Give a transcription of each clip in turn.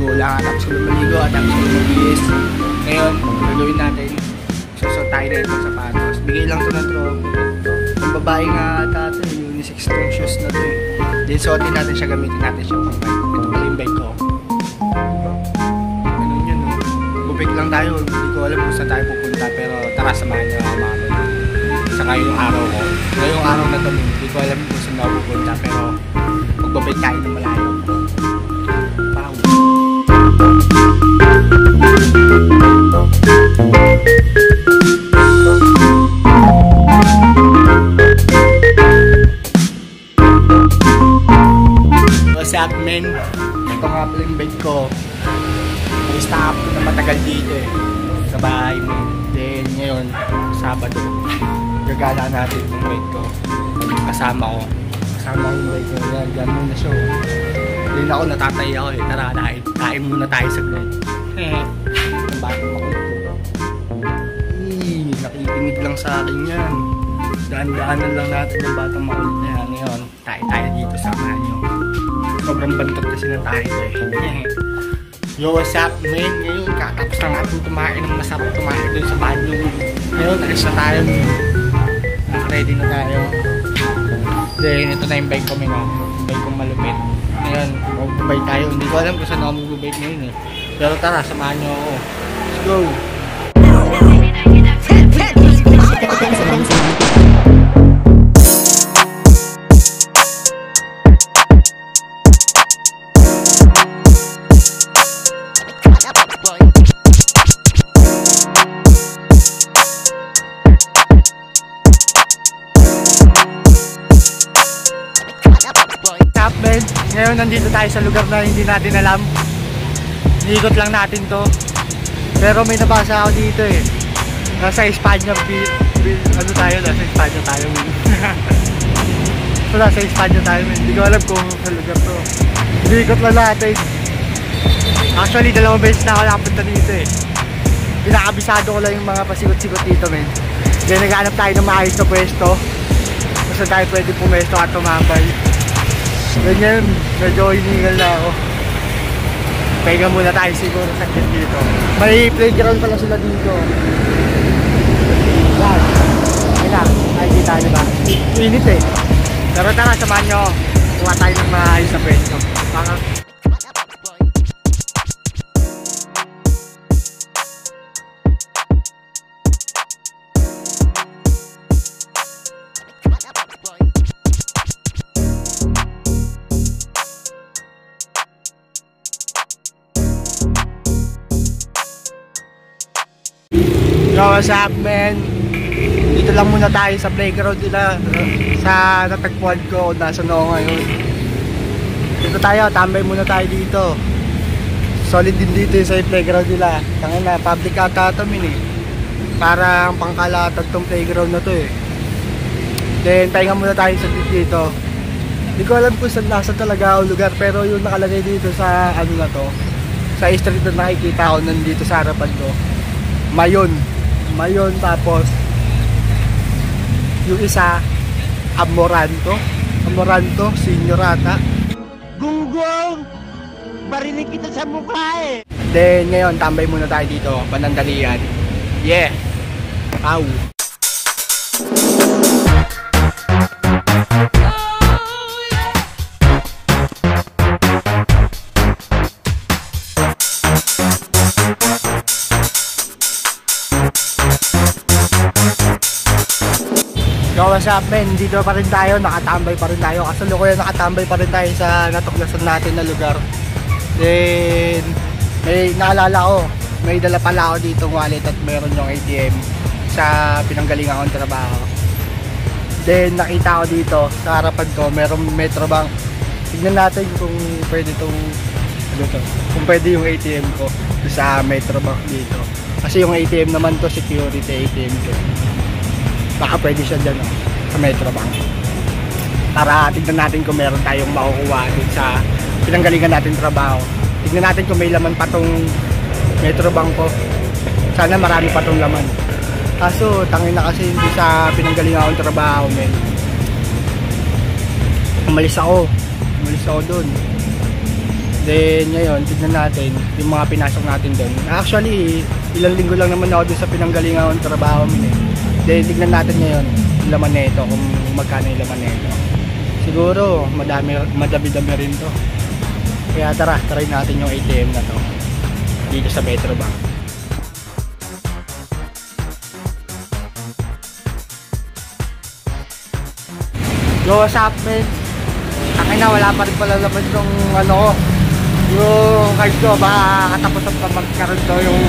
wala nga tapos ko lumaligo at tapos ko lumabis. Ngayon, gagawin natin. Susot tayo na itong sapatos. Bigay lang to ng tropa. Ang babae nga ata ito, unisex tong shoes na to eh. Then suotin natin siya, gamitin natin siya pang bike. Ito pala yung bike ko. Ganun yun no. Bubik lang tayo. Hindi ko alam kung saan tayo pupunta. Pero tara, samahan niyo ako mga lolo. Sa ngayong araw ko. Ngayong araw na to, hindi ko alam kung saan ako pupunta. Pero magbabike tayo ng malayo. Wow. What's up, men? Ito nga pala yung bike ko. Stop ko na matagal dito eh. Sa bahay, men. Then ngayon, Sabado, gagala natin yung bike ko. Kasama ko yung bike ko. Gano'n na siya. Then ako natatay ako eh. Tara, kain muna tayo saglit. Ang bagong makulit ko. Nakikinig lang sa akin yan. Daan-daanan lang natin yung batang makulit na yan. Ngayon, tayo dito sa kanyo. Sobrang bantot kasi ng tayo eh. Yo, what's up, man? Ngayon, katapos na natin kumain ng masarap kumain doon sa banyo. Ngayon, alis na tayo. Ready na tayo. Then, ito na yung bike ko, man. Yung bike kong malupit. Ngayon, magbabike tayo. Hindi ko alam kung saan ako magbabike ngayon eh. Pero tara, samahan nyo ako. Let's go! Ngayon nandito tayo sa lugar na hindi natin alam. Niikot lang natin to. Pero may nabasa ako dito eh. Nasa Espanya, ano tayo? Nasa Espanya tayo. So nasa Espanya tayo. Hindi ko alam kung sa lugar to. Niikot lang natin. Actually, 2 beses na ako nakapunta dito eh. Pinakabisado ko lang yung mga pasikot-sikot dito, men. Then naghanap tayo ng maayos na pwesto. Kasi tayo pwede pumesto at tumambay. Ganyan, medyo hiningal na ako. Pahinga muna tayo siguro sa dito. May playground pala sila dito. Yan. Yan. Nakikita nyo ba? Init eh. Pero tara, samahan nyo. Kuha tayo ng maayos na pwesto. Yo, what's up, man? Dito lang muna tayo sa playground nila. Sa natagpuan ko kung nasa noo ngayon. Dito tayo, tambay muna tayo dito. Solid din dito sa playground nila. Tangin na, public ata ito min eh. Parang pangkalatag tong playground na to eh. Then, pahinga muna tayo sa dito. Hindi ko alam kung saan nasa talaga ang lugar. Pero yung nakalagay dito sa ano na to, sa street na nakikita ko nandito sa harapan ko, Mayon, tapos yung isa Amoranto Senior ata. Gunggong, barinig kita sa mukha eh. Then ngayon tambay muna tayo dito, panandalian. Yeah. Ow. So what's up, men? Dito pa rin tayo, nakatambay pa rin tayo. Kasalukuyan nakatambay pa rin tayo sa natuklasan natin na lugar. Then may naalala ko, may dala pala ako dito wallet at mayroon yung ATM sa pinanggalingan kong trabaho. Then nakita ko dito sa harapan ko, mayroong Metrobank. Tignan natin kung pwede itong kung pwede yung ATM ko sa Metrobank dito. Kasi yung ATM naman to, security ATM ko. Baka pwede siya dyan sa Metrobank. Para tignan natin kung meron tayong makukuha dun sa pinanggalingan natin trabaho. Tignan natin kung may laman pa tong Metrobank ko. Sana marami pa tong laman. Kaso tangin na kasi hindi sa pinanggalingan akong trabaho, men. Umalis ako dun. Then ngayon, tignan natin yung mga pinasok natin doon. Actually, ilang linggo lang naman ako doon sa pinanggalingan ng trabaho mo eh. Then tignan natin ngayon yung laman nito, kung magkano yung laman nito. Siguro, madami-dami rin to. Kaya try natin yung ATM na to dito sa Metrobank. Yo, what's up, man? Akin na, wala pa rin pala laman yung ano ko. Yung card ko, baka katapusan pa magkaroon to yung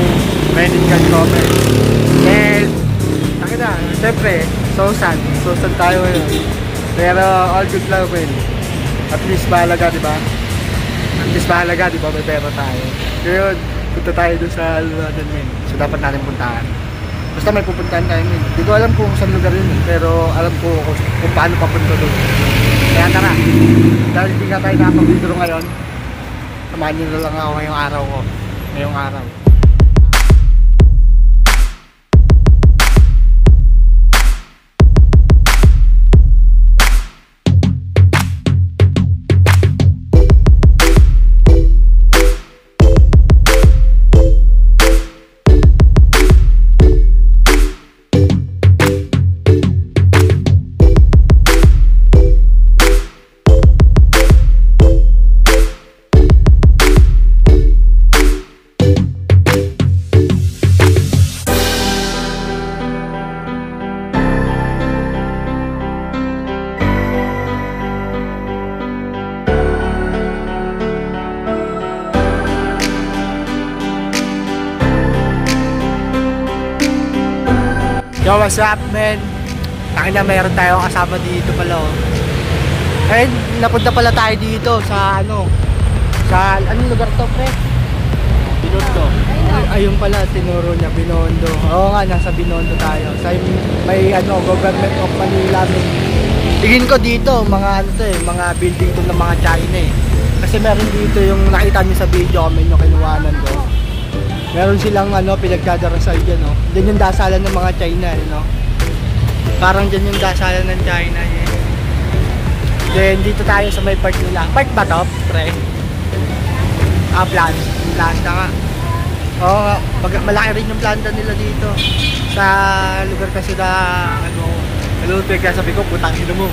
credit card ko. And, akin na, siyempre, Susan tayo ngayon. Pero all good lang, man. At least mahalaga, diba? May pera tayo. Ngayon, punta tayo dun sa natin, man. So, dapat natin puntahan. Basta may pupuntahan tayo, man. Hindi ko alam kung saan lugar yun, pero alam ko kung paano papunta doon. Kaya tara, dahil hindi nga tayo nakapag-video ngayon, samahan nyo na lang ako ngayong araw. Yo, what's up, man? Takin na, mayroon tayong kasama dito pala, oh. Ayun, napunta pala tayo dito sa ano, sa anong lugar to, pre? Binondo. Ayun pala, tinuro niya, Binondo. Oo nga, nasa Binondo tayo. Sa may ano, Government of Manila. Tingin ko dito, mga ano to eh, mga building to ng mga China eh. Kasi meron dito yung nakita niyo sa video, yung kinuwanan ko. Meron silang ano, pinagkadarasal dyan, no? Dyan yung dasalan ng mga China, no? Parang dyan yung dasalan ng China, eh. Then dito tayo sa may park nila. Park ba to, pre? Planta nga. Oo nga, malaki rin yung planta nila dito. Sa lugar kasi na, ano kaya sabi ko, putang ino mo.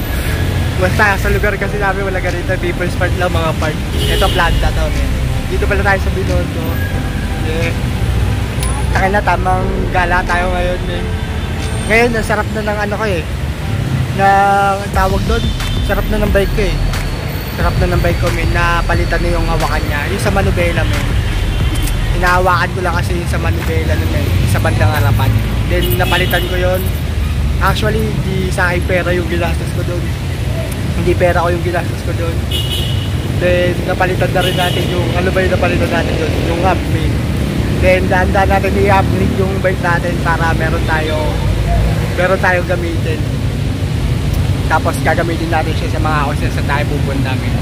Basta sa lugar kasi namin wala ganito, People's Park lang, mga park. Ito planta to, eh. Dito pala tayo sa Binondo. Takin na, tamang gala tayo ngayon, man. Ngayon, nasarap na ng ano ko eh, na tawag doon, sarap na ng bike ko eh. Sarap na ng bike ko, man, na palitan na yung hawakan niya. Yung sa manubela, man. Hinahawakan ko lang kasi yung sa manubela nun, man, sa bandang harapan. Then napalitan ko yon. Actually, hindi sa akin pera yung ginastos ko doon. Hindi pera ko yung ginastos ko doon. Then napalitan na rin natin yung, ano ba yung napalitan natin doon? Yung hub, man. Then dahan-dahan natin i-upgrade yung bike natin para meron tayong gamitin. Tapos gagamitin natin siya sa mga houses na tayo pupunta, men.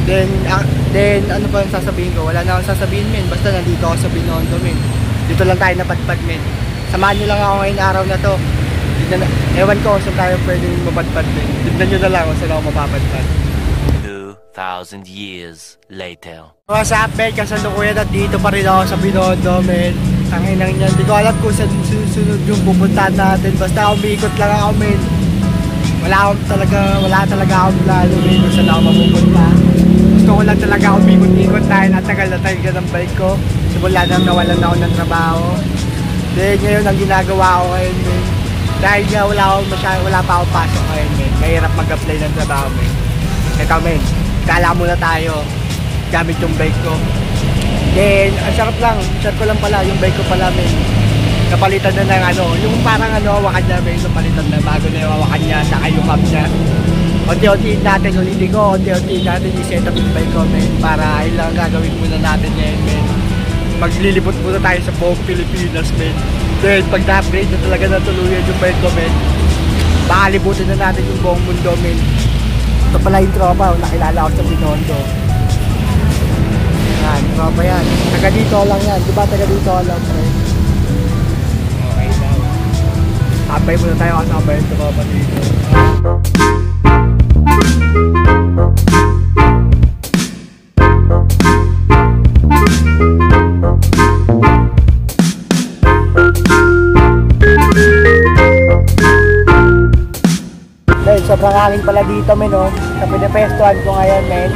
Then ano pa yung sasabihin ko? Wala na akong sasabihin, men. Basta nandito ako sa Binondo, men. Dito lang tayo napadpad, men. Samahan nyo lang ako ngayong araw na to. Ewan ko kung saan tayo pwedeng mapadpad, men. Tignan nyo na lang kung saan ako mapapadpad. 2,000 years later. What's up, men? Kasalukuyan at dito pa rin ako sa Binondo, men. Tanginang yan. Hindi ko alam kung saan susunod yung pupuntahan natin. Basta umiikot lang ako, men. Wala talaga akong plano, men, kung saan ako mapupunta. Gusto ko lang talaga umikot-ikot dahil natagal na tayo ng bike ko. Simula nang nawalan ako ng trabaho. Then ngayon ang ginagawa ko ngayon, men. Dahil nga wala pa akong pasok ngayon, men. Mahirap mag-apply ng trabaho, men. Ito, men. Kala muna tayo gamit yung bike ko. Then ang sarap lang, share ko lang pala yung bike ko pala, men. Napalitan na ng ano, yung parang ano, hawakan niya, men. Napalitan na bago na yung hawakan niya, saka yung hub niya. Unti-untiin natin, unti-untiin natin i-set up yung bike ko, men. Para ayun lang gagawin muna natin ngayon, men. Maglilibot muna tayo sa buong Pilipinas, men. Then pag na-upgrade na talaga na tuluyan yung bike ko, men, baka libutin na natin yung buong mundo, men. Ito pala yung tropa, nakilala ko sa Binondo. Yan, tropa yan. Taga dito lang yan. Diba taga dito lang, pre? Okay daw. Sabay muna tayo kasama yung tropa dito. sobrang hangin pala dito, men, no? Sa pinapestuhan ko ngayon, men.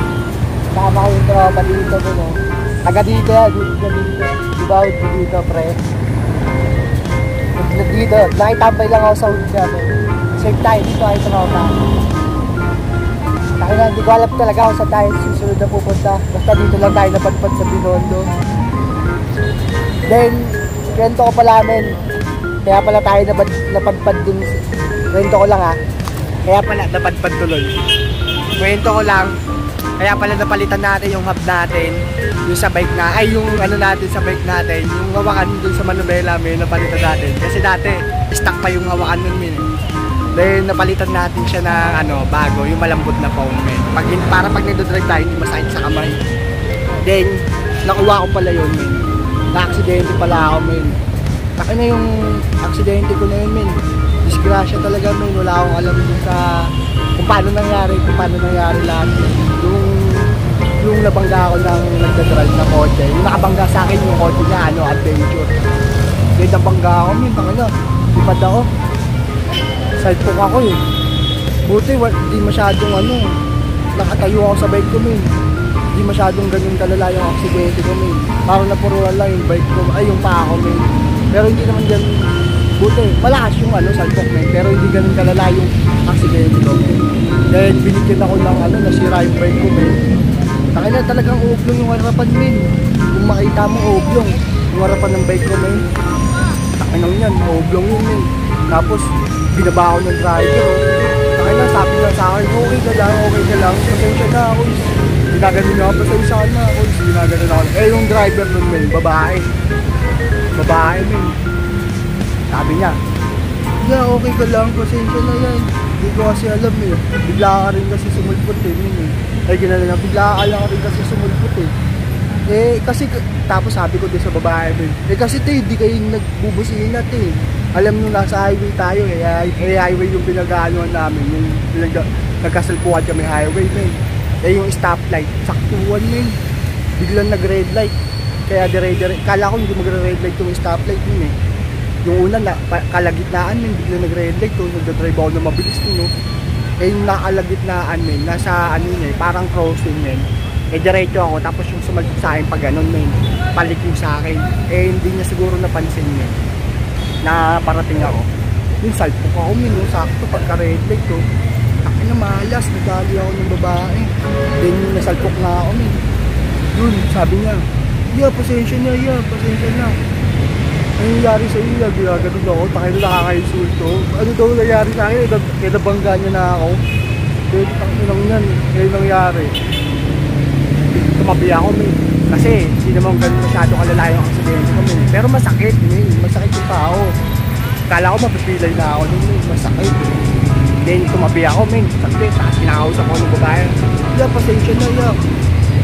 Sama ko yung tropa dito, men, no? Taga dito yan, dito. Diba, dito, pre. Dito, nakitambay lang ako sa hood niya, men. Same time, dito ay tropa. Tayo na, hindi ko alam talaga kung saan tayo susunod na pupunta. Basta dito lang tayo napadpad sa Binondo. Then, kwento ko pala, men. Kaya pala tayo napadpad dun. Kwento ko lang, ha. Kaya pala napadpad tuloy. Kwento ko lang. Kaya pala napalitan natin yung hub natin. Yung sa bike na, ay yung ano natin sa bike natin. Yung hawakan dun sa Manubela, may napalitan natin. Kasi dati, stuck pa yung hawakan nun, men. Then napalitan natin siya ng ano, bago, yung malambot na foam, men. Para pag nagdodrive tayo, hindi masakit sa kamay. Then, nakuha ko pala yun, men. Na-aksidente pala ako, men. Taka na yung aksidente ko na yun, men. Disgrasya talaga, men. Wala akong alam dun sa kung paano nangyari lahat. Yung nabangga ako ng nagdadrive na kotse. Yung nakabangga sa akin yung kotse niya, ano, adventure. Then nabangga ako, men. Taka na, lipad ako. Side poke ako eh. Buti, di masyadong ano, nakatayo ako sa bike ko, men. Di masyadong ganun kalala yung aksidente ko, men. Parang napuruan lang yung bike ko, ay yung paa ko, men. Pero hindi naman ganun, buti, malakas yung ano, side poke, men. Pero hindi ganun kalala yung aksidente ko, men. Then binigyan ako ng ano, nasira yung bike ko, men. Takay na talagang uoblong yung harapan, men. Kung makita mo uoblong yung harapan ng bike ko, men. Takay nang yan, uoblong yun, men. Tapos binaba ako ng driver. Takay na, sabi na sa akin, okay ka lang, pasensya na ako. Ginaganon na ako, pasensya na ako. Ginaganon ako. Eh yung driver nun, men, babae, men. Sabi niya, yeah, okay ka lang, pasensya na yan. Hindi ko kasi alam eh. Bigla ka rin kasi sumulpot eh, men. Ay ginala na, bigla ka lang rin kasi sumulpot eh. Eh kasi, tapos sabi ko din sa babae, men, eh kasi te, di kayo nagbubusinat eh. Alam nyo, nasa highway tayo eh. Highway yung pinag-aanoan namin. Yung nagkasalpuhan kami highway, men. Eh yung stoplight, saktuhan, men. Biglang nag-red light. Kaya dire-dire. Kala ko hindi magre-red light yung stoplight nun eh. Yung una, kalagitnaan, men. Biglang nag-red light. Nagdadrive ako na mabilis nun, no. Eh yung nakalagitnaan, men. Nasa ano yun eh, parang crossing, men. Eh diretso ako. Tapos yung sumalit sa akin pag ganun, men. Palik yung sa akin. Eh hindi niya siguro napansin, men. Na parating ako. Yung salpok ako, men, sakto pagka-red light ko. Taki na malas, nagdali ako ng babae. Then nasalpok na ako, men. Yun, sabi niya, yeah, pasensya na. Ano nangyari sa iyo? Ginaganon ako, taki na nakaka-insulto. Ano daw nangyari sa akin? Kinabangga niya na ako. Then, taki lang yan. Ngayon nangyari. Tumabi ako, men. Kasi hindi naman ganun masyado kalala yung aksidente ko, men. Pero masakit, men. Masakit yung tao. Kala ko mapipilay na ako nun, men. Masakit. Then tumabi ako, men. Sakit. Tapos pinakausap ko ng babae. Yeah, pasensya na, yeah.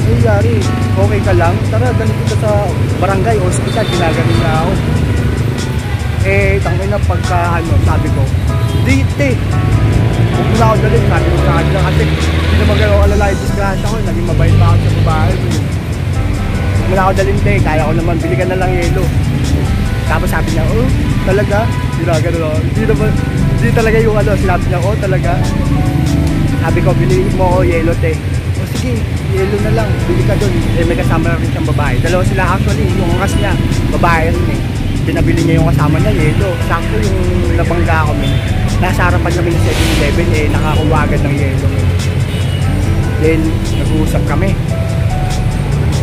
Ay, yari. Okay ka lang? Tara, ganito kita sa barangay, hospital. Ginagaling na ako. Eh, tangin na pagka, ano, sabi ko, dite. Huwag mo na ako dalit. Sabi ko sa kanya. Kasi hindi naman ganun kalala yung disgrasya ko. Naging mabait pa ako sa babae, men. Wala ako dalinte, kaya ko naman, bili ka na lang yelo. Tapos sabi niya, oh, talaga? Ginagano ako. Hindi talaga yung ano, sinabi niya, oh, talaga? Sabi ko, bili mo ako yelo, te. O sige, yelo na lang, bili ka dun. Eh, may kasama na rin siyang babae. Dalawa sila actually, yung angas niya, babae rin eh. Pinabili niya yung kasama niya, yelo. Sakto yung nabangga ako, men. Nasa harapan kami ng 7-Eleven, eh, nakakuha agad ng yelo. Then, nag-uusap kami.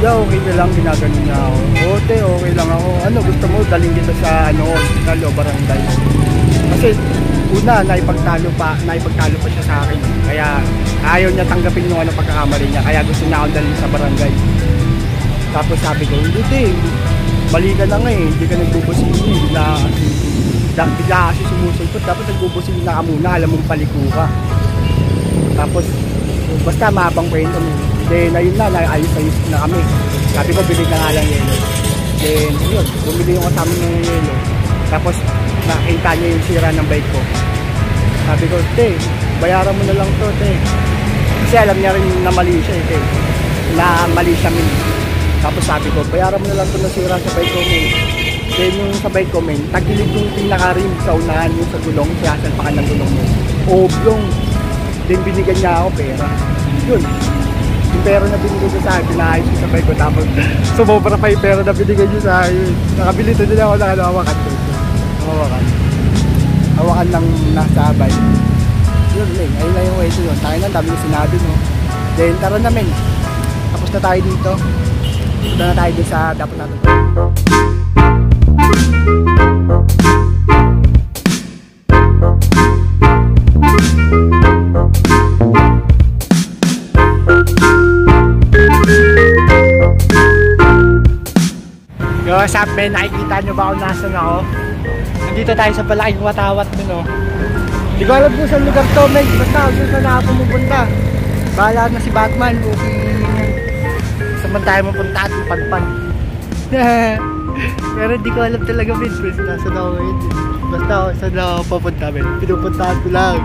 Yeah, okay na lang, ginaganon niya ako. Ote, okay lang ako. Ano, gusto mo, daling kita sa ano, hospital o barangay. Kasi, una, naipagtalo pa siya sa akin. Kaya, ayaw niya tanggapin yung ano pagkakamali niya. Kaya gusto niya akong dalhin sa barangay. Tapos sabi ko, hindi, mali ka na nga eh. Hindi ka nagbubusin eh. Bigla kasi sumusulpot. Dapat nagbubusin na ka muna, alam mong paliko ka. Tapos, basta mahabang kwento mo. Then, ayun na, ayos-ayos na kami. Sabi ko, bili ka nga lang yelo. Then, yun, bumili yung kasama ng yelo. Tapos, nakita niya yung sira ng bike ko. Sabi ko, te, bayaran mo na lang to, te. Kasi alam niya rin na mali siya, te. Na mali siya, men. Tapos sabi ko, bayaran mo na lang to na sira sa bike ko, men. Then, yung sa bike ko, men, tagilid yung pinaka-rim sa unahan, yung sa gulong, siyasalpakan ng gulong mo. Oblong. Then binigyan niya ako pera. Yun. Yung pera na binigyan niya sa akin, pinaayos ko sa bike ko. Tapos sumobra pa yung pera na binigyan niya sa akin. Nakabili to din ako ng hawakan to. Hawakan ng nasabay. Yun, ayun na yung way to yun. Tayo na, dami yung sinabi mo. Then tara namin. Tapos na tayo dito. Punta na tayo dito sa dapat natin. Yo, what's up, men? Nakikita nyo ba kung nasan ako? Nandito tayo sa palaking watawat nun, oh. Hindi ko alam kung saan lugar to, men. Basta kung saan na ako pumunta. Bahala na si Batman. Okay. Saan tayo mapunta at pagpan. Pero hindi ko alam talaga, men. Basta nasan ako ngayon. Basta ako saan ako papunta, men. Pinupuntahan ko lang.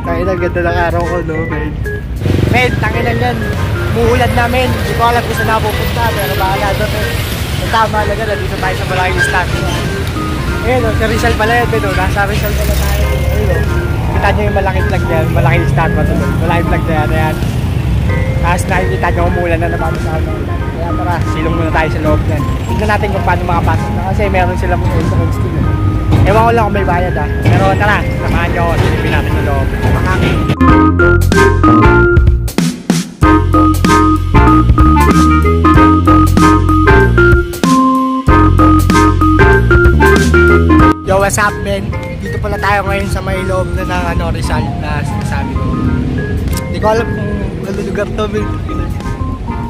Kaya na ganda ng araw ko, no, men. Men, tanginan yan. Muulan namin. Hindi ko alam kung saan ako pupunta. Pero bahala doon, men. Tama lang na, dito tayo sa malaking stand. Ayun o, sa Rizal pala yun, nasa Rizal pala tayo. Ayun o, kita nyo yung malaking flag niyan, malaking stand matulog. Malaking flag na yan, ayan. Tapos nakikita nyo, umulan na naman sa ano. Kaya tara, silong muna tayo sa loob yan. Tignan natin kung paano makapasok na kasi meron silang entrance din. Ewan ko lang kung may bayad ah. Pero tara, samahan nyo ako, silipin natin sa loob. Makakit. Yo, what's up, men? Dito pala tayo ngayon sa may loob na ng ano, Rizal na sinasabi ko. Hindi ko alam kung ano lugar to, men.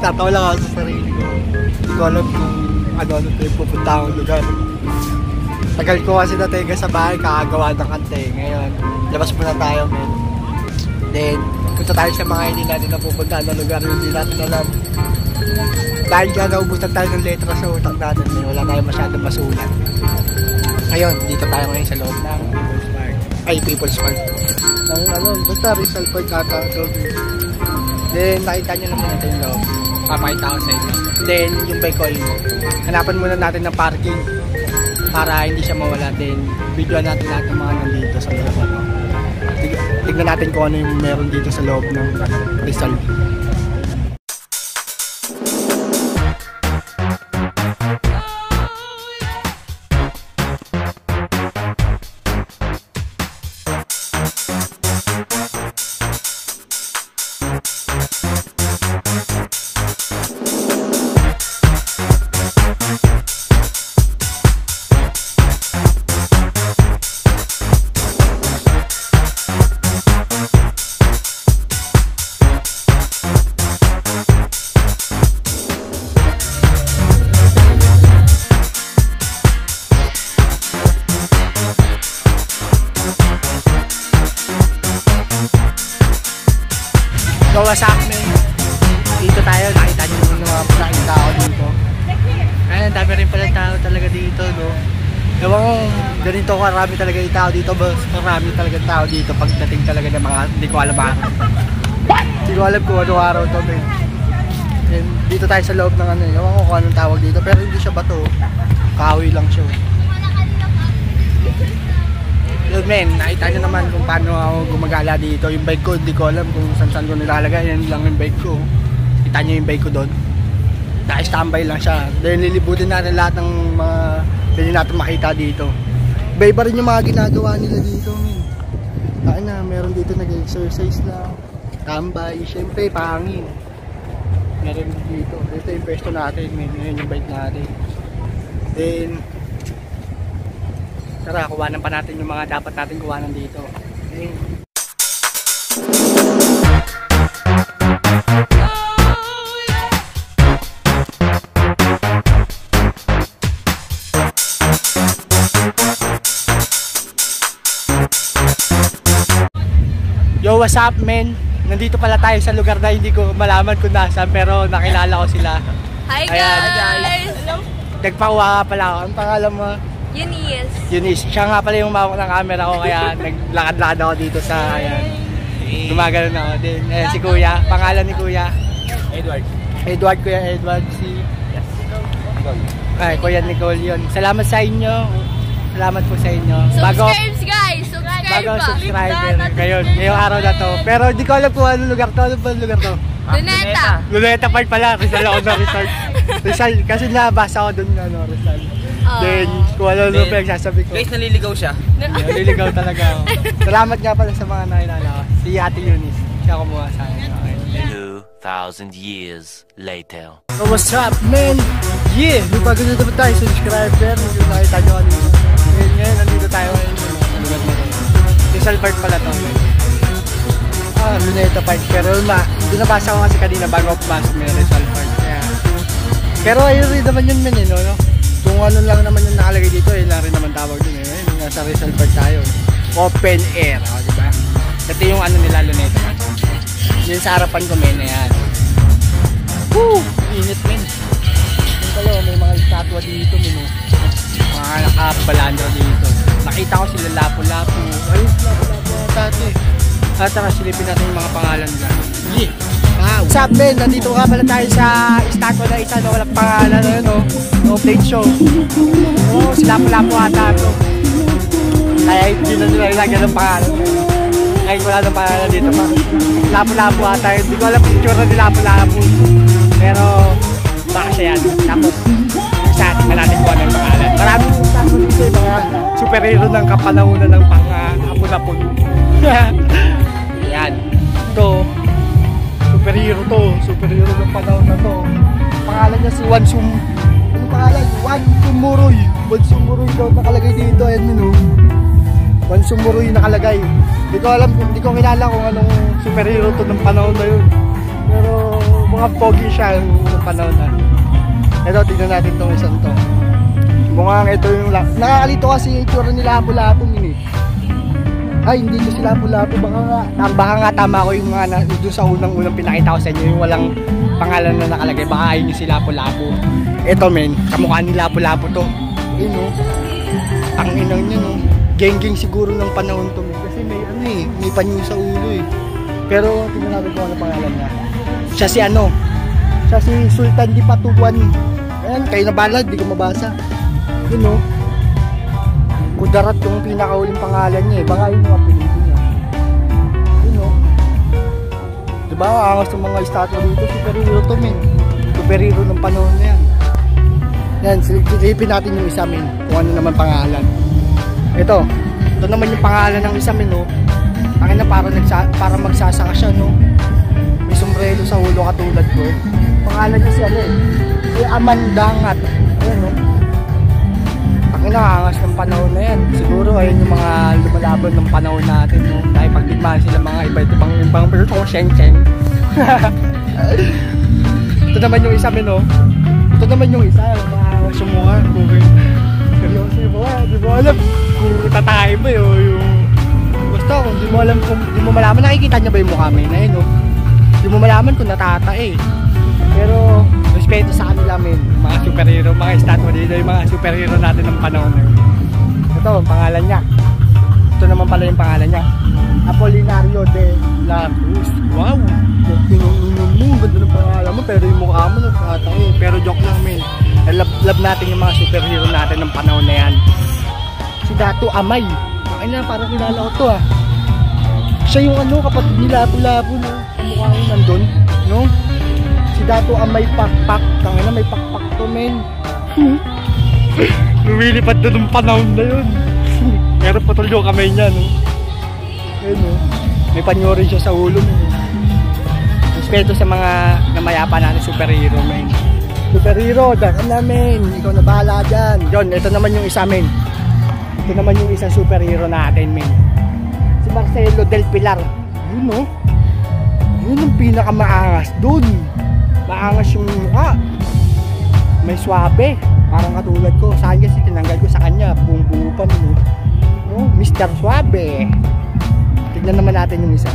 Tatawa lang ako sa sarili ko. Hindi ko alam kung ano tayo pupunta akong lugar. Tagal ko kasi natega sa bahay, kakagawa ng kante. Ngayon, labas muna tayo, men. Then, punta tayo sa mga hindi natin napupunta na lugar, hindi natin alam. Dahil dyan, naubusan tayo ng letra sa utak natin. Wala tayong masyadong masulat. Ngayon, dito tayo ngayon sa loob ng People's Park. Ay, People's Park. Ng ano, basta Rizal Park ata. Then, nakita nyo naman natin yung loob. Papakita ko sa inyo. Then, yung bike ko yun. Hanapan muna natin ng parking para hindi siya mawala. Then, videoan natin lahat ng mga nandito sa loob. Tignan natin kung ano yung meron dito sa loob ng Rizal. So what's up, man? Dito tayo, nakita nyo naman mga malaking tao dito. Ayun, dami rin pala tao talaga dito, no? Ewan ko, ganito karami talaga yung tao dito, boss. Marami talaga tao dito pagdating talaga ng mga, hindi ko alam araw. Hindi ko alam kung anong araw to, man. And dito tayo sa loob ng ano, ewan ko kung anong tawag dito, pero hindi siya bato. Kahoy lang siya. Yun, men, nakita nyo naman kung paano ako gumagala dito. Yung bike ko, hindi ko alam kung saan ko nilalagay. Yan lang yung bike ko. Kita nyo yung bike ko doon. Naka-standby lang siya. Dahil lilibutin natin lahat ng mga pwede natin makita dito. Iba rin yung mga ginagawa nila dito, men. Kaya na, meron dito nag-exercise lang. Tambay, syempre, pangin. Meron dito. Dito yung pwesto natin, men. Yan yung bike natin. Then, tara, kuwanan pa natin yung mga dapat natin kuwanan dito. Okay. Yo, what's up, men? Nandito pala tayo sa lugar na hindi ko malaman kung nasaan, pero nakilala ko sila. Hi guys! Ayan, nagpakuha pala ako. Ang pangalan mo? Eunice. Siya nga pala yung mawak ng camera ko, kaya naglakad-lakad ako dito sa, ayan. Gumagano na ako din. Ayan, si Kuya. Pangalan ni Kuya? Edward, Kuya Edward. Si... Ay, Kuya Nicole yun. Salamat sa inyo. Salamat po sa inyo. Subscribe guys! Subscribe! bagong subscriber. Ngayong araw na to. Pero hindi ko alam kung anong lugar to. Ano ba lugar to? Luneta. Luneta Park pala. Rizal ako na Rizal. Rizal, kasi nabasa ko dun, Rizal. Then, kung ano nung pinagsasabi ko. Guys, naliligaw siya. Naliligaw talaga ako. Salamat nga pala sa mga nakilala ko. Si Ate Eunice. Siya kumuha sa akin. Okay. 2,000 years later. So what's up, man? Yeah! May bago na naman tayo subscriber. Yung nakita nyo kanina. Ngayon, nandito tayo ngayon. Lugar na rin. Rizal Park pala to. Luneta Park. Pero hindi nabasa ko kasi kanina bago ako pumasok may Rizal Park. Kaya. Pero ayun rin naman yun, man, no? Kung ano lang naman yung nakalagay dito, yun lang rin naman tawag dun eh. Nasa Rizal Park tayo. Open air, diba? Ito yung ano nila, Luneta Park. Yun sa harapan ko, men, ayan. Woo! Init, men. Yung pala, may mga estatwa dito, men. Mga nakabalandra dito. Nakita ko sila Lapu-Lapu. Ayun, Lapu-Lapu dati. At saka silipin natin yung mga pangalan nila. Yeah! Wow! What's up, men? Nandito nga pala tayo sa estatwa na isa, no? Walang pangalan na yun, no? No plate show. Oo, si Lapu-Lapu ata, no? Kaya hindi na nila ilagyan ng pangalan. Kahit wala nang pangalan dito pa. Lapu-Lapu ata. Hindi ko alam kung itsura ni Lapu-Lapu. Pero baka siya yan. Tapos sa atin na natin kung ano yung pangalan. Maraming estatwa dito yung mga superhero ng kapanahunan ng pang-apon-apon. Yan. Ito. Superhero to. Superhero ng panahon na to. Pangalan niya si Wansum. Ano pangalan? Wansumuroy. Wansumuroy daw nakalagay dito. Ayan mo. Wansumuroy nakalagay. Hindi ko alam, hindi ko kilala kung anong superhero to ng panahon na yun. Pero mga pogi siya ng panahon na. Ito, tignan natin itong isang to. Mukhang ito yung nakakalito kasi yung itsura ni Lapu-Lapu yun eh. Ay, hindi ko si Lapu-Lapu. Baka nga tama ko yung mga doon sa unang pinakita ko sa inyo. Yung walang pangalan na nakalagay. Baka ayun yung si Lapu-Lapu. Ito, men, kamukha ni Lapu-Lapu to. Yun o. Ang inang niya no. Geng-geng siguro ng panahon to. Kasi may ano eh, may panyo sa ulo eh. Pero tingnan natin kung ano pangalan niya. Siya si ano? Siya si Sultan Di Patuan. Ayan, kayo na bala, di ko mabasa. Yun o. Kudarat yung pinakauling pangalan niya eh. Baka yun yung apelido niya. Yun o. Diba, angas ng mga estatwa dito. Superhero to, men. Superhero ng panahon na yan. Yan, silipin natin yung isa, men. Kung ano naman pangalan. Ito naman yung pangalan ng isa, men, no? Tangina, para magsasaka siya, no? May sombrero sa ulo katulad ko. Pangalan niya si ano eh. Si Amandangat. Ayan, no? Tangina, angas ng panahon na yan. Siguro, ayun yung mga lumalaban ng panahon natin, no? Dahil pagdigmaan sila mga ibang pero sheng-sheng. Ito naman yung isa, men, no? Ito naman yung isa, maangas yung mukha. Seryoso, di mo alam kung tatay ba yung basta kung di mo alam kung di mo malaman, nakikita niya ba yung mukha men, ayun no? Di mo malaman kung natatae. Pero respeto sa kanila, men, mga superhero, mga estatwa dito, yung mga superhero natin ng panahon na yun. Ito ang pangalan niya. Ito naman pala yung pangalan niya, Apolinario de la Cruz. Wow, pinununong mo, ganda ng pangalan mo, pero yung mukha mo natatae. Pero joke lang, men. Love natin yung mga superhero natin ng panahon na yan. Si Dato Amay. Ay na, parang kilala ko to ah. Siya yung ano, kapatid ni Lapu-Lapu, no? Ang mukha yung nandun, no? Si Dato Amay Pakpak. Tangina, may pakpak to, men. Lumilipad doon ng panahon na yun. Pero putol yung kamay niya, no? Ayun, no? May panyo rin siya sa ulo, no? Respeto sa mga namayapa natin superhero, men. Superhero, dahil namin. Ikaw na bahala dyan. John, ito naman yung isa, men. Ito naman yung isang superhero natin, men. Si Marcelo Del Pilar. Yun, no? Yun ang pinakamaangas dun. Maangas yung mukha. May swabe. Parang katulad ko. Saan kasi tinanggal ko sa kanya. Buong-buo pa, no? Mr. Swabe. Tignan naman natin yung isa.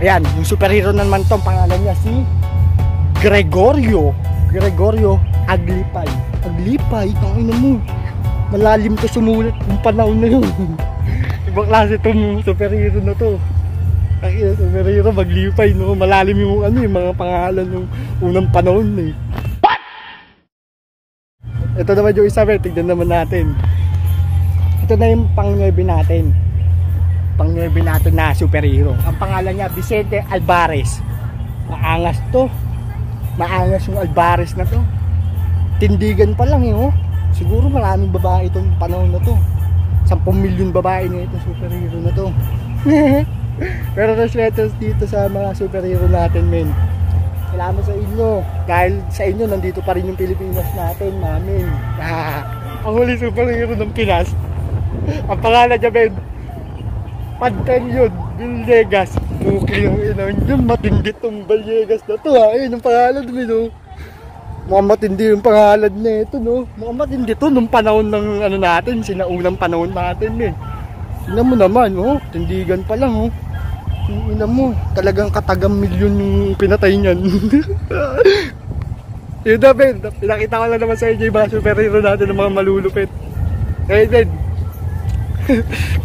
Ayan, yung superhero naman to. Pangalan niya si Gregorio Aglipay. Aglipay, tangina mo. Malalim to sumulat yung panahon na yun. Ibang klase itong superhero na to. Ay, superhero maglipay, no? Malalim yung ano, yung mga pangalan ng unang panahon eh. What? Ito naman yung isa, tignan naman natin. Ito na yung pang-9 natin. pang 9 natin na superhero. Ang pangalan niya, Vicente Alvarez. Maangas to. Maangas yung Alvarez na to. Tindigan pa lang oh. Siguro maraming babae itong panahon na to. 10 milyon babae na itong superhero na to. Pero respetos dito sa mga superhero natin, men. Salamat sa inyo. Dahil sa inyo, nandito pa rin yung Pilipinas natin, namin. Ang huli superhero ng Pinas. Ang pangalan niya, men, Panten yun, Villegas. Okay yung inawin yun, matindi tong Villegas na to ha. Ayun yung pangalan, men, oh. Mukhang matindi yung pangalan na ito, no. Mukhang matindi to nung panahon ng ano natin, sinaunang panahon natin, men. Tingnan mo naman, oh. Tindigan pa lang, oh. Tingnan mo, talagang katagang milyon yung pinatay niyan. Yun na, men. Pinakita ko lang naman sa inyo yung mga superhero natin ng mga malulupit. Eh, then,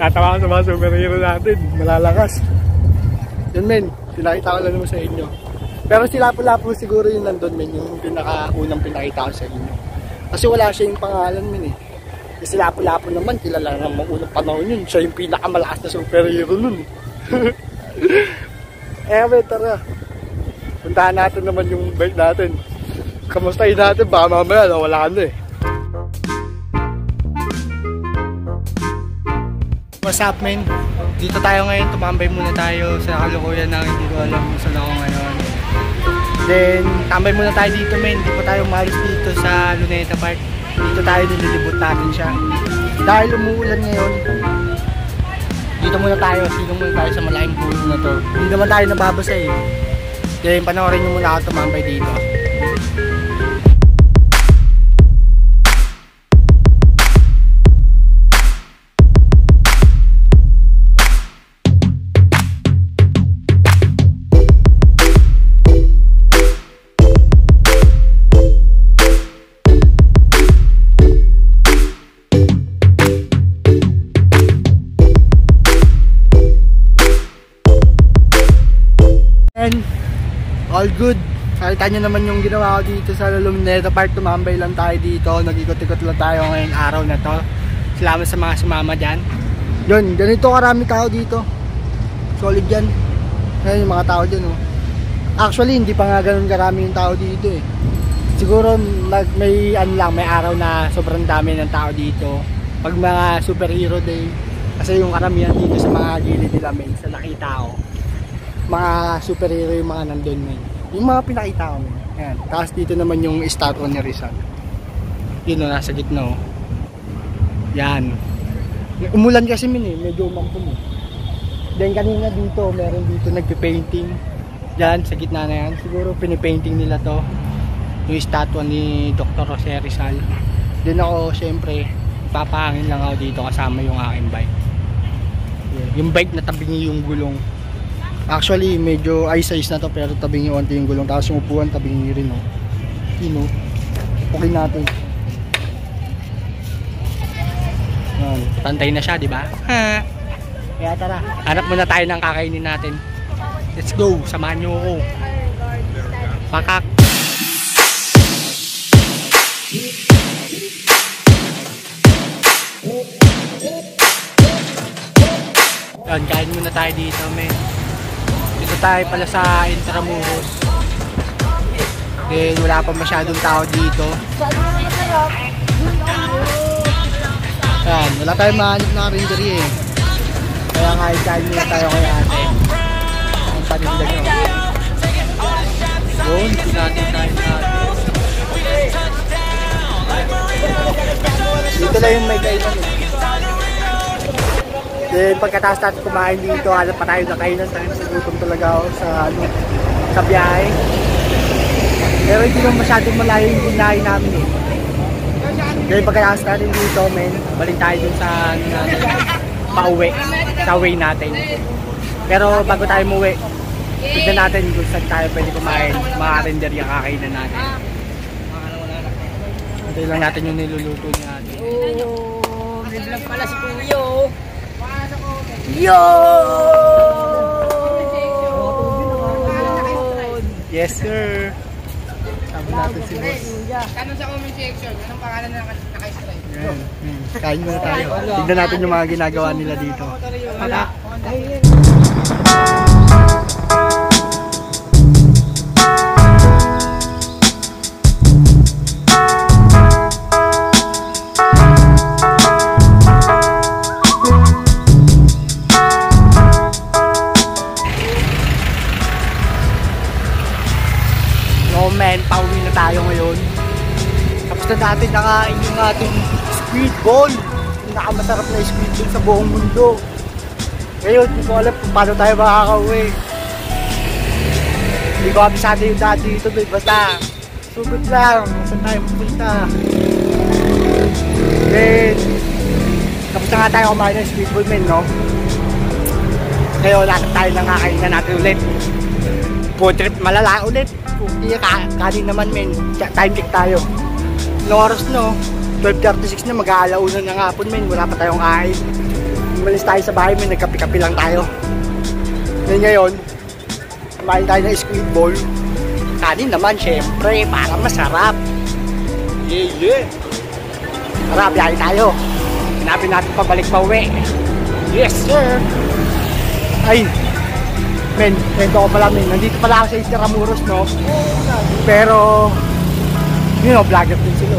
natawa ko sa mga superhero natin, malalakas. Yun, men. Pinakita ko lang naman sa inyo. Pero si Lapu-Lapu siguro yung nandun, men, yung pinakaunang pinakita ko sa inyo. Kasi wala siya yung pangalan, men, eh. Kasi Lapu-Lapu naman, kilala naman unang panahon yun. Siya yung pinakamalakas na superhero nun. Men, tara. Puntahan natin naman yung bike natin. Kamustahin natin, baka mamaya wala na eh. What's up, men? Dito tayo ngayon, tumambay muna tayo sa kalukuyan na hindi ko alam kung saan ako ngayon. Then, tambay muna tayo dito, men. Hindi pa tayo umalis dito sa Luneta Park. Dito tayo, nililibot natin siya. Dahil umuulan ngayon, dito muna tayo, silong muna tayo sa malaking puno na to. Hindi naman tayo nababasa eh. Then, panoorin nyo muna ako tumambay dito. All good. Nakita nyo naman yung ginawa ko dito sa Luneta Park. Tumambay lang tayo dito. Nag-ikot-ikot lang tayo ngayong araw na to. Salamat sa mga sumama dyan. Yun, ganito karami tao dito. Solid yan. Ayan yung mga tao dyan, oh. Actually, hindi pa nga ganun karami yung tao dito eh. Siguro may araw na sobrang dami ng tao dito. Pag mga superhero day. Kasi yung karamihan dito sa mga gilid nila, men, sa nakita ko, mga superhero yung mga nandun, men. Yung mga pinakita ko, men. Ayan. Tapos dito naman yung statue ni Rizal. Yun o, nasa gitna o. Yan. Umulan kasi, men, eh. Medyo umampun eh. Then kanina dito, meron dito nagpipainting. Yan, sa gitna na yan. Siguro pinipainting nila to. Yung statue ni Dr. Jose Rizal. Then ako, syempre, papahangin lang ako dito kasama yung aking bike. Yung bike na tabingi yung gulong. Actually, medyo ice-ice na to, pero tabingi onti yung gulong. Tapos yung upuan, tabingi rin, no. Yun, no. Okay natin. Yan. Pantay na siya, di ba? Ha! Kaya tara, hanap muna tayo ng kakainin natin. Let's go, samahan nyo ako. Pakak! Yan, kain muna tayo dito, men. Dito tayo pala sa Intramuros. Then wala pa masyadong tao dito. Yan, wala tayong mahanap na rindery eh. Kaya kain muna tayo kay ate. Ang panindag nyo. Yun, natin tayo sa ate. Dito lang yung may kainan eh. Then pagkatapos natin kumain dito, hanap pa tayo na kainan. Nagutom talaga ako sa biyahe. Pero hindi naman masyadong malayo yung binahe namin eh. Then pagkatapos natin dito, men, balik tayo dun sa pauwi, sa way natin. Pero bago tayo umuwi, tignan natin kung saan tayo pwede kumain, mga render yung kakainan natin. Hintay lang natin yung niluluto niya natin. Oh, may vlog pala si Kuyo. Yo! Yes sir. natin si boss. Tanong sa comment section, anong pangalan na naka-strike? Yan. Kain muna tayo. Tignan natin yung mga ginagawa nila dito. Wala. Men, pauwi na tayo ngayon. Tapos na natin nakain yung ating squid ball. Yung pinakamasarap na squid ball sa buong mundo. Ngayon, hindi ko alam kung paano tayo makakauwi. Hindi ko abisado yung dati dito, doy. Basta, sugot lang. Saan tayo pupunta? Then, tapos na nga tayo kumain ng squid ball, men, no? Ngayon, lahat tayo nang kakain na natin ulit. Food trip malala ulit. Hindi kanin naman, men. Time check tayo. Noong oras, no? 12:36 na, mag-aalauna ng hapon, men. Wala pa tayong kain. Umalis tayo sa bahay, men. Nagkapi-kapi lang tayo. Ngayon, kumain tayo ng squid ball. Kanin naman, syempre, para masarap. Yeah. Tara, biyahe tayo. Hanapin natin pabalik pa uwi. Yes, sir. Ay, men, kwento ko pala, men. Nandito pala ako sa Intramuros, no? Pero, you know, vlogger din sila.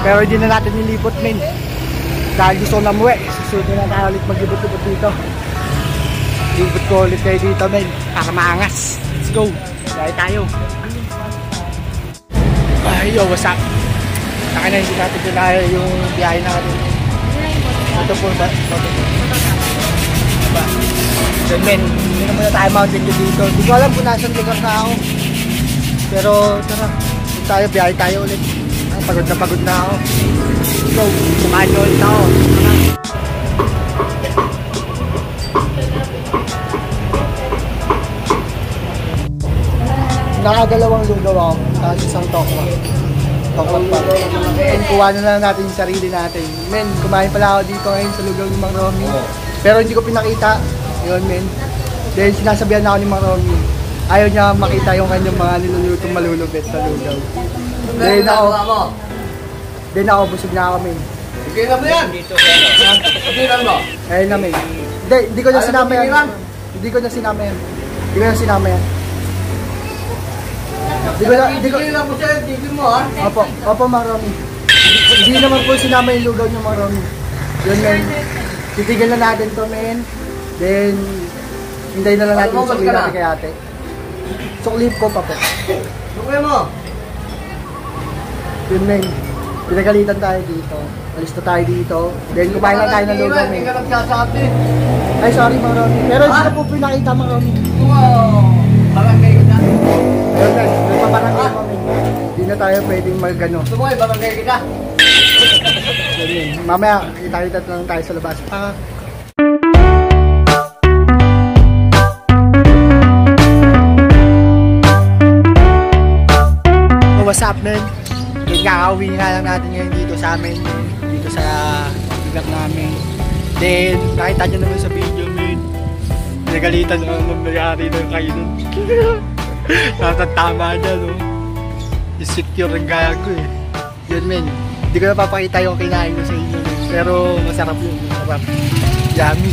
Pero hindi na natin nilipot, men. Dahil gusto ko na muwi. Susunod na tayo ulit maglibot-libot dito. Libot ko ulit kayo dito, men. Para maangas. Let's go. Biyahe tayo. Ay, yo, what's up? Saka na hindi natin kinaya yung biyahe natin. Ito po ba? Then, men, hindi na muna tayo mountain view dito. Hindi ko alam kung nasan lugar na ako. Pero tara, tayo, biyahe tayo ulit. Pagod na ako. So, kumain nyo ulit ako. Nakadalawang lugaw ako. Tapos isang tokwa. Tokwa pa. And kuha na lang natin yung sarili natin. Men, kumain pala ako dito ngayon sa lugaw ni Mang Romy. Pero hindi ko pinakita. Yun, men. Then sinasabihan ako ni Mang Romy. Ayaw niya makita yung kanyang mga nilulutong malulubit sa lugaw. Then ako, busog na ako, men. Sige na mo yan! Sige na mo! Ayun na, men. Hindi ko na sinama yan. Hindi ko na sinama yan. Sige na mo siya, tigil mo ha? Opo, Mang Romy. Hindi naman po sinama yung lugaw niyo, Mang Romy. Yun, men. Titigil na natin to, men. Then, hintayin na lang natin yung sukli natin kay ate. Sukli ko pa po. Sukli mo! Yun, men. Pinagalitan tayo dito. Alis na tayo dito. Then, kumain lang tayo ng lugaw, men. Hindi ka nagsasabi. Ay, sorry, Mang Romy. Pero hindi na po pinakita, Mang Romy. Barangay kita. Ayun, men. Nagpaparangay mo, men. Hindi na tayo pwedeng magano. Gusto mo barangay kita. Yun, men. Mamaya, kita-kita lang tayo sa labas. What's up, men? Kakauwi nga lang natin ngayon dito sa amin, dito sa lugar namin. Then, nakita nyo naman sa video, men. Nagalitan naman mag-mayari ng kainan. Natatama niya, no? Insecure ang gago, eh. Yun, men. Hindi ko napapakita yung kinain ko sa inyo, men. Pero masarap yun, masarap. Yummy.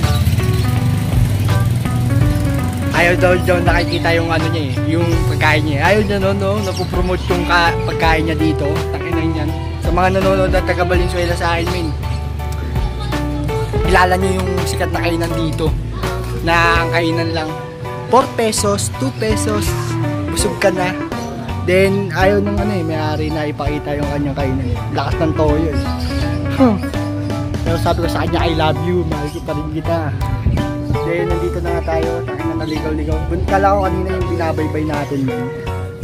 Ayaw daw nakikita yung ano niya eh, yung pagkain niya. Ayaw niya no, napopromote yung pagkain niya dito. Takinan yan. Sa mga nanonood at taga Valenzuela sa akin, men. Kilala niyo yung sikat na kainan dito. Na ang kainan lang 4 pesos, 2 pesos, busog ka na. Then ayaw ng may-ari na ipakita yung kanyang kainan. Lakas ng toyo eh. Pero sabi ko sa kanya, I love you, mahal ko pa rin kita. Then nandito na nga tayo, takin na naligaw-ligaw. Kala ko kanina yung binabaybay natin yun.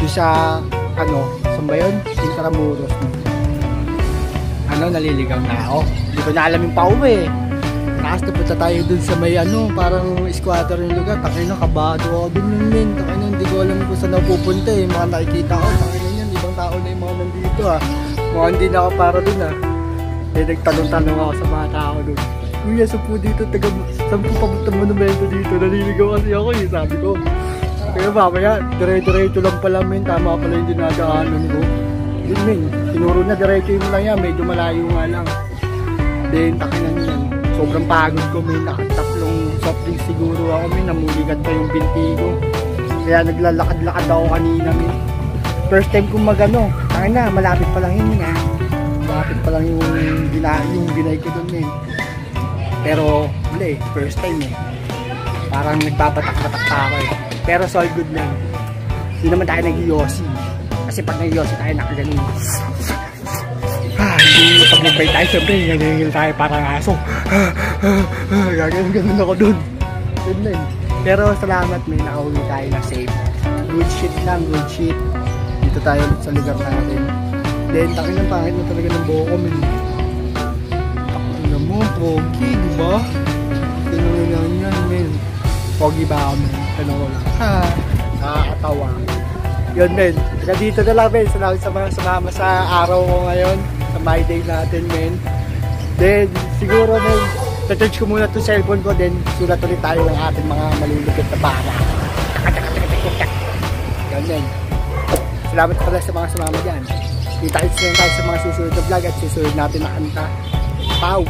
Yung sa, saan ba yun? Intramuros. Naliligaw na ako. Hindi ko na alam yung pauwi eh. Tapos napunta tayo dun sa may parang squatter yung lugar. Takin na, kabado ako dun nun. Takin na, hindi ko alam kung saan napupunta eh. Mga nakikita ko, takin na yan, ibang tao na yung mga nandito ah. Mukhang hindi na ako para dun ah. Eh, nagtanong-tanong ako sa mga tao dun. Kuya, saan po dito? Saan po papunta monumento dito? Naliligaw kasi ako eh, sabi ko. Kaya mamaya, dire-diretso lang pala men, tama pala yung dinadaanan ko. Yun men, tinuro na diretso yung lang yan, medyo malayo nga lang. Then, takinan yun. Sobrang pagod ko men, nakatatlong soft drinks siguro ako men, namuligat pa yung binti ko. Kaya naglalakad-lakad ako kanina men. First time kong magano, takin na, malapit pa lang yun nga. Malapit pa lang yung binay ko dun men. Pero, wala eh, first time eh. Parang nagpapatak-patak pa ako eh. Pero it's all good lang. Hindi naman tayo nag-yosi. Kasi pag nag-yosi tayo nakaganin. Hindi pag nag-bite tayo, siyempre nagingil tayo parang aso. Gaganon ako dun. Yun lang. Pero salamat may nakauwi tayo na safe. Good shit lang, good shit. Dito tayo sa lugar natin. Then, takin ng pangit mo talaga ng buho ko, men. Alam mo, pogi, diba? Tinanong lang yan, men. Pogi ba ako, men? Tanong ko lang. Ha? Nakakatawa. Yun, men. Kaya dito na lang, men. Salamat sa mga sumama sa araw ko ngayon. Sa my day natin, men. Then, siguro, men, na-charge ko muna itong cellphone ko. Then, sulat ulit tayo ng ating mga malulupit na para. Yun, men. Salamat pala sa mga sumama dyan. Kita-kits na tayo sa mga susunod na vlog at susunod natin na kanta. Pow!